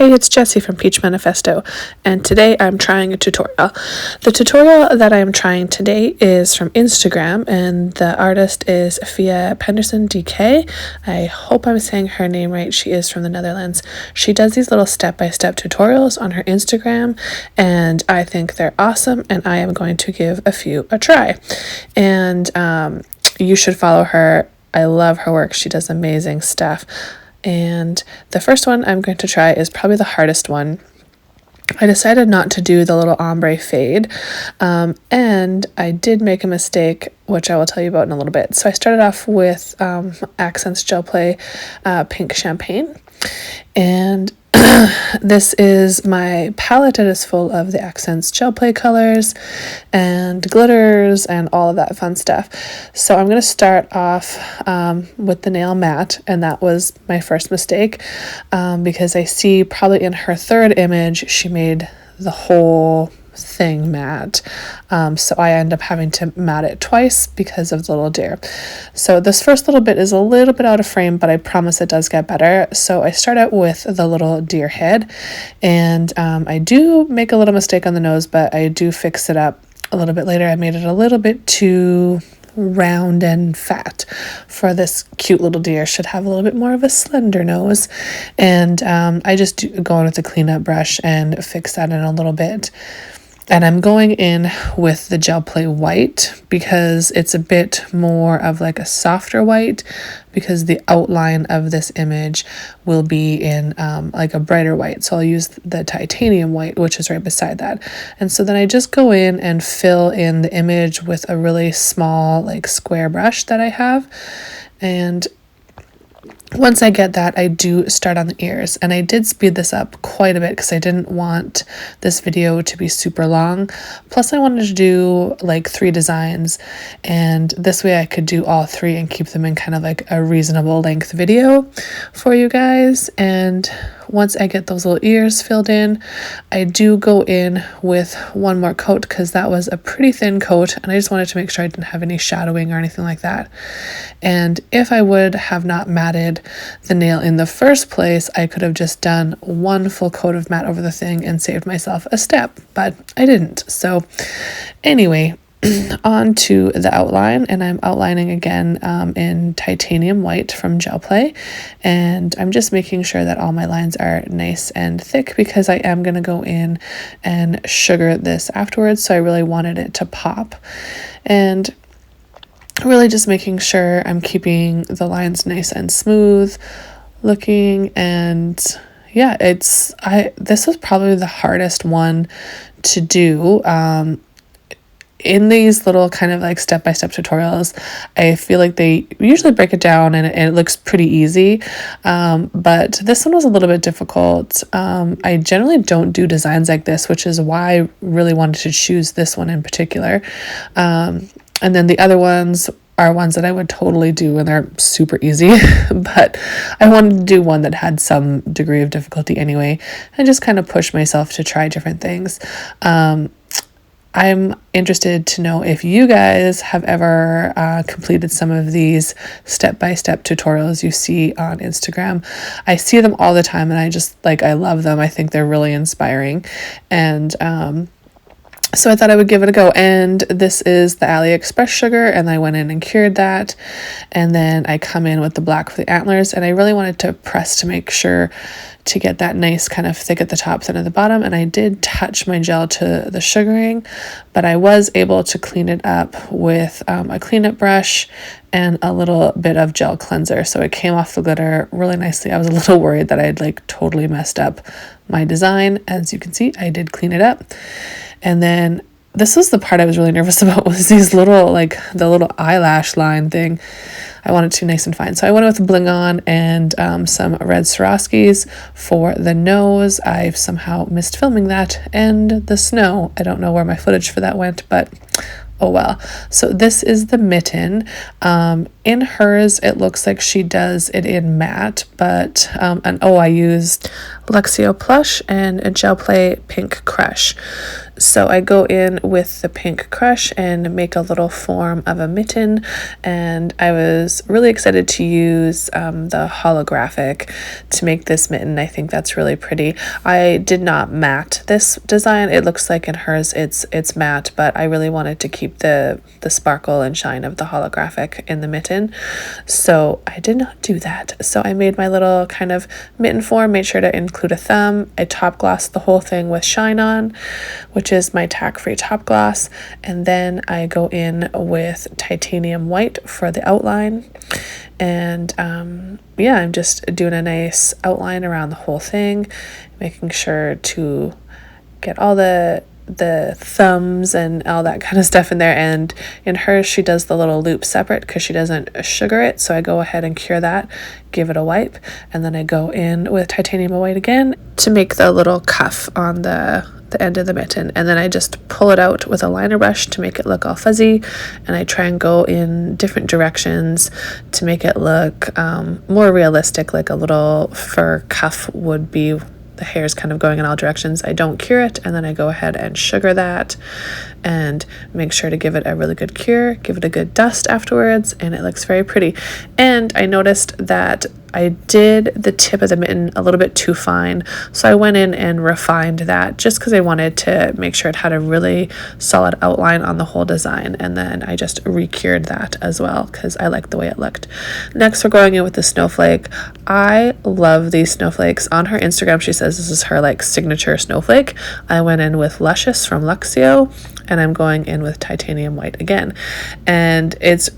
Hey, it's Jessie from Peach Manifesto, and today I'm trying a tutorial. The tutorial that I am trying today is from Instagram, and the artist is Fia Penderson DK. I hope I'm saying her name right. She is from the Netherlands. She does these little step-by-step tutorials on her Instagram, and I think they're awesome, and I am going to give a few a try. And you should follow her. I love her work. She does amazing stuff. And the first one I'm going to try is probably the hardest one. I decided not to do the little ombre fade, and I did make a mistake, which I will tell you about in a little bit. So I started off with Accents Gel Play Pink Champagne, and this is my palette. It is full of the Accents Gel Play colors and glitters and all of that fun stuff. So I'm going to start off with the nail matte, and that was my first mistake because I see probably in her third image she made the whole thing matte, so I end up having to matte it twice because of the little deer. So this first little bit is a little bit out of frame, but I promise it does get better. So I start out with the little deer head, and I do make a little mistake on the nose, but I do fix it up a little bit later. I made it a little bit too round and fat for this cute little deer. Should have a little bit more of a slender nose, and I just go on with a cleanup brush and fix that in a little bit. And I'm going in with the Gel Play white because it's a bit more of like a softer white, because the outline of this image will be in like a brighter white. So I'll use the titanium white, which is right beside that. And so then I just go in and fill in the image with a really small like square brush that I have. And once I get that, I do start on the ears, and I did speed this up quite a bit because I didn't want this video to be super long. Plus I wanted to do like 3 designs, and this way I could do all 3 and keep them in kind of like a reasonable length video for you guys. And once I get those little ears filled in, I do go in with one more coat because that was a pretty thin coat, and I just wanted to make sure I didn't have any shadowing or anything like that. And if I would have not matted the nail in the first place, I could have just done one full coat of matte over the thing and saved myself a step, but I didn't. So anyway, on to the outline, and I'm outlining again in titanium white from Gel Play, and I'm just making sure that all my lines are nice and thick because I am going to go in and sugar this afterwards, so I really wanted it to pop. And really just making sure I'm keeping the lines nice and smooth looking. And yeah, this was probably the hardest one to do. In these little kind of like step-by-step tutorials, I feel like they usually break it down and it looks pretty easy, but this one was a little bit difficult. I generally don't do designs like this, which is why I really wanted to choose this one in particular. And then the other ones are ones that I would totally do, and they're super easy, but I wanted to do one that had some degree of difficulty anyway, and just kind of push myself to try different things. I'm interested to know if you guys have ever completed some of these step-by-step tutorials you see on Instagram. I see them all the time, and I love them. I think they're really inspiring. And so I thought I would give it a go. And this is the AliExpress sugar, and I went in and cured that. And then I come in with the black for the antlers, and I really wanted to press to make sure to get that nice kind of thick at the top, thin at the bottom. And I did touch my gel to the sugaring, but I was able to clean it up with a cleanup brush and a little bit of gel cleanser. So it came off the glitter really nicely. I was a little worried that I'd like totally messed up my design. As you can see, I did clean it up. And then this was the part I was really nervous about, was these little, like the little eyelash line thing. I wanted to nice and fine. So I went with Bling On and some red Swarovskis for the nose. I've somehow missed filming that, and the snow. I don't know where my footage for that went, but oh well. So this is the mitten. In hers, it looks like she does it in matte, but, I used Luxio Plush and a Gel Play Pink Crush. So I go in with the Pink Crush and make a little form of a mitten, and I was really excited to use the holographic to make this mitten. I think that's really pretty. I did not matte this design. It looks like in hers it's matte, but I really wanted to keep the sparkle and shine of the holographic in the mitten, so I did not do that. So I made my little kind of mitten form, made sure to include a thumb. I top glossed the whole thing with Shine On, which is my tack-free top gloss, and then I go in with titanium white for the outline, and yeah, I'm just doing a nice outline around the whole thing, making sure to get all the thumbs and all that kind of stuff in there. And in hers, she does the little loop separate because she doesn't sugar it, so I go ahead and cure that, give it a wipe, and then I go in with titanium white again to make the little cuff on the end of the mitten, and then I just pull it out with a liner brush to make it look all fuzzy, and I try and go in different directions to make it look more realistic, like a little fur cuff would be. The hair is kind of going in all directions. I don't cure it, and then I go ahead and sugar that and make sure to give it a really good cure, give it a good dust afterwards, and it looks very pretty. And I noticed that I did the tip of the mitten a little bit too fine, so I went in and refined that just because I wanted to make sure it had a really solid outline on the whole design, and then I just re-cured that as well because I liked the way it looked. Next, we're going in with the snowflake. I love these snowflakes. On her Instagram, she says this is her like signature snowflake. I went in with Luscious from Luxio, and I'm going in with titanium white again, and it's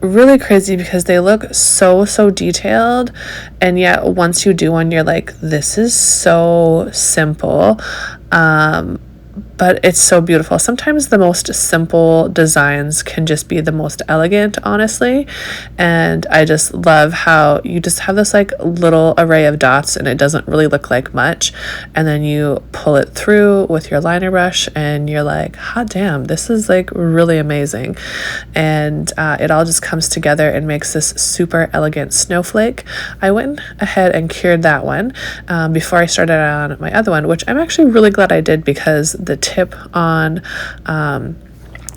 really crazy because they look so detailed, and yet once you do one, you're like, this is so simple, but it's so beautiful. Sometimes the most simple designs can just be the most elegant, honestly, and I just love how you just have this like little array of dots and it doesn't really look like much, and then you pull it through with your liner brush and you're like, hot damn, this is like really amazing. And it all just comes together and makes this super elegant snowflake. I went ahead and cured that one before I started on my other one, which I'm actually really glad I did, because the tip on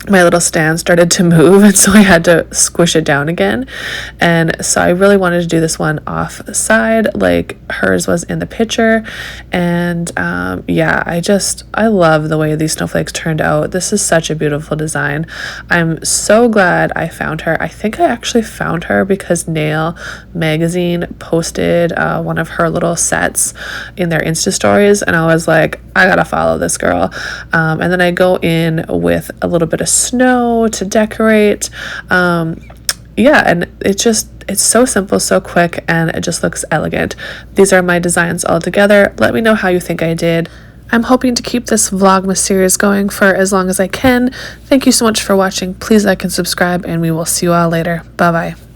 my little stand started to move, and so I had to squish it down again. And so I really wanted to do this one off side like hers was in the picture. And yeah, I love the way these snowflakes turned out. This is such a beautiful design. I'm so glad I found her. I think I actually found her because Nail Magazine posted one of her little sets in their Insta stories, and I was like, I gotta follow this girl. And then I go in with a little bit of snow to decorate. Yeah, and it's so simple, so quick, and it just looks elegant. These are my designs all together. Let me know how you think I did. I'm hoping to keep this Vlogmas series going for as long as I can. Thank you so much for watching. Please like and subscribe, and we will see you all later. Bye bye.